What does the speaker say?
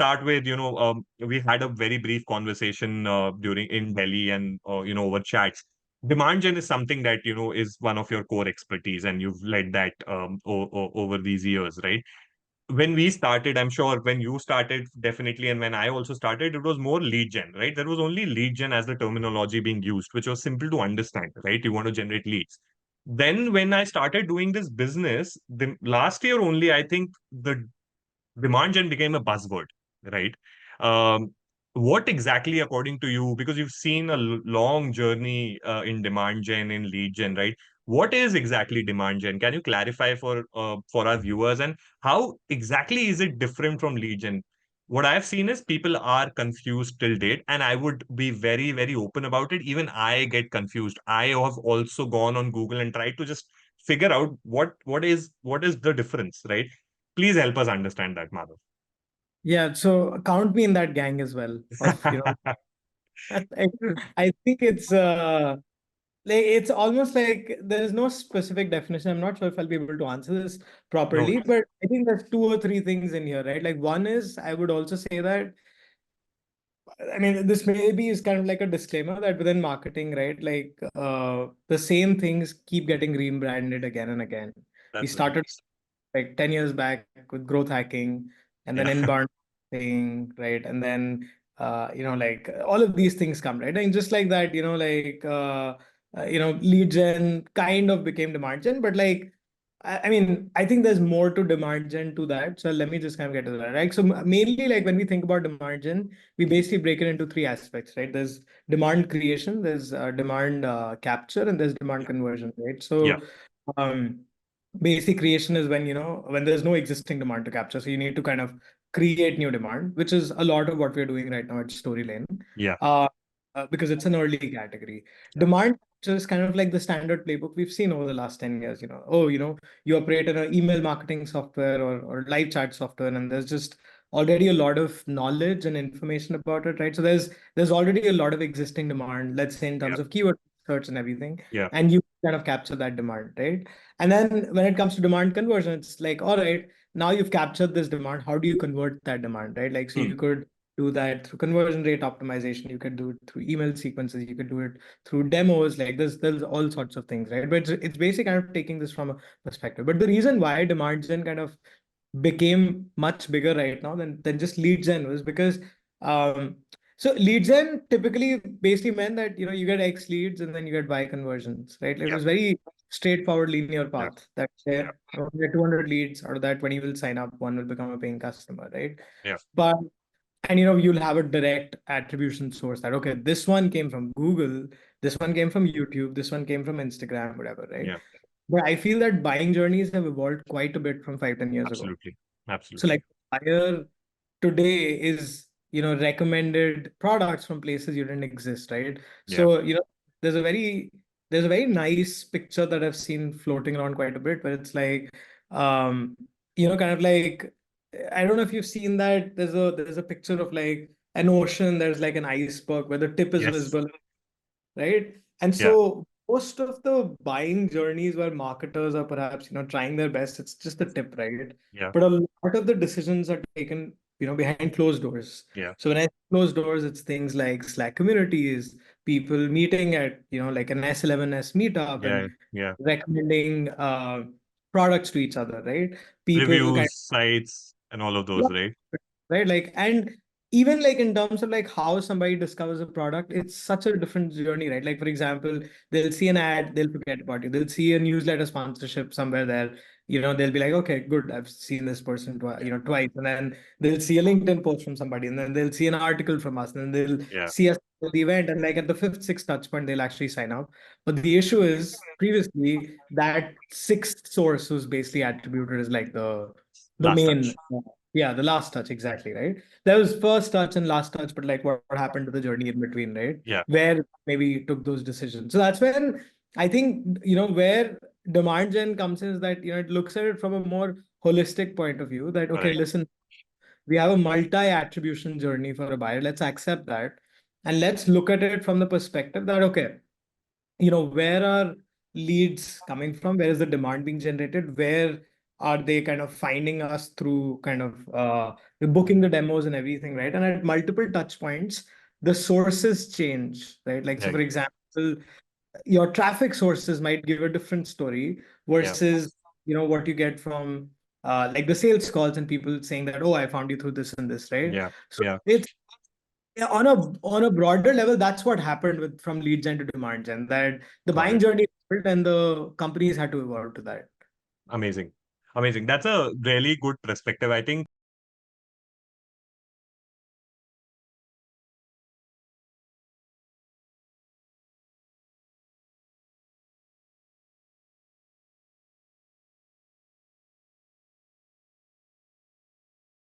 start with, we had a very brief conversation during in Delhi and over chats. Demand gen is something that is one of your core expertise, and you've led that over these years, right? When we started, I'm sure when you started, definitely, and when I also started, it was more lead gen, right? There was only lead gen as the terminology being used, which was simple to understand, right? You want to generate leads. Then when I started doing this business, the last year only, I think the demand gen became a buzzword, right? Um, what exactly, according to you, because you've seen a long journey in demand gen, in lead gen, right? What is exactly demand gen? Can you clarify for our viewers, and how exactly is it different from lead gen? What I've seen is people are confused till date, and I would be very, very open about it. Even I get confused. I have also gone on Google and tried to just figure out what is the difference, right? Please help us understand that, Madhav. Yeah, so count me in that gang as well. I think it's almost like there is no specific definition. I'm not sure if I'll be able to answer this No properly, worries. but I think there's two or three things in here, right? Like one is, I would also say that, I mean, this maybe is kind of like a disclaimer that within marketing, right? Like the same things keep getting rebranded again and again. We That's very started like 10 years back with growth hacking and then yeah. inbound thing, right? And then, like all of these things come, right? And just like that, lead gen kind of became demand gen, but like, I mean, I think there's more to demand gen to that. So let me just kind of get to that, right? So mainly like when we think about demand gen, we basically break it into three aspects, right? There's demand creation, there's demand capture, and there's demand conversion, right? Yeah. So, um, basic creation is when, when there's no existing demand to capture. So you need to kind of create new demand, which is a lot of what we're doing right now at Storylane, Yeah. uh, because it's an early category. Yeah. Demand capture is kind of like the standard playbook we've seen over the last 10 years. You operate in an email marketing software or live chat software, and there's just already a lot of knowledge and information about it, right? So there's already a lot of existing demand, let's say in Yeah. terms of keyword search and everything, Yeah. and you kind of capture that demand, right? And then when it comes to demand conversion, it's like, all right, now you've captured this demand. How do you convert that demand, right? Like, so Hmm. you could do that through conversion rate optimization. You could do it through email sequences. You could do it through demos. Like there's all sorts of things, right? But it's basically kind of taking this from a perspective. But the reason why demand gen kind of became much bigger right now than just lead gen was because um, so lead gen typically basically meant that you get X leads and then you get Y conversions, right? Like, it Yeah. was very straightforward linear Yeah. path that Yeah. where you get 200 leads, out of that 20 will sign up, one will become a paying customer, right? Yeah. But and you'll have a direct attribution source that, okay, this one came from Google, this one came from YouTube, this one came from Instagram, whatever, right? Yeah. But I feel that buying journeys have evolved quite a bit from 5-10 years ago. Absolutely. So Absolutely. like buyer today is, recommended products from places you didn't exist, right? Yeah. So, there's a very there's a very nice picture that I've seen floating around quite a bit where it's like, um, kind of like, I don't know if you've seen that. There's a picture of like an ocean, there's like an iceberg where the tip is Yes. visible, right? And Yeah. so most of the buying journeys where marketers are perhaps, trying their best, it's just the tip, right? Yeah. But a lot of the decisions are taken, behind closed doors. Yeah. So when I say closed doors, it's things like Slack communities, people meeting at, like an S11S meetup Yeah. and Yeah. recommending products to each other, right? People kind Reviews, sites, and all of of, those, right? right? Like, and even like in terms of like how somebody discovers a product, it's such a different journey, right? Like, for example, they'll see an ad, they'll forget about you. They'll see a newsletter sponsorship somewhere there. They'll be like, okay, good, I've seen this person twice. And then they'll see a LinkedIn post from somebody, and then they'll see an article from us, and then they'll Yeah. see us at the event. And like at the fifth, sixth touch point, they'll actually sign up. But the issue is previously that sixth source was basically attributed as like the Last main. touch. Yeah, the last touch, exactly, right? There was first touch and last touch, but like what happened to the journey in between, right? Yeah. Where maybe you took those decisions. So that's when I think, where demand gen comes in is that, it looks at it from a more holistic point of view that, okay, Correct. listen, we have a multi-attribution journey for a buyer. Let's accept that. And let's look at it from the perspective that, okay, where are leads coming from? Where is the demand being generated? Where are they kind of finding us through kind of booking the demos and everything, right? And at multiple touch points, the sources change, right? Like, so Right. for example, your traffic sources might give a different story Yeah. versus, what you get from like the sales calls and people saying that, oh, I found you through this and this, right? Yeah. So Yeah. it's, yeah, on a broader level, that's what happened with from lead gen to demand gen, that the Got buying it. journey evolved and the companies had to evolve to that. Amazing. Amazing. That's a really good perspective. I think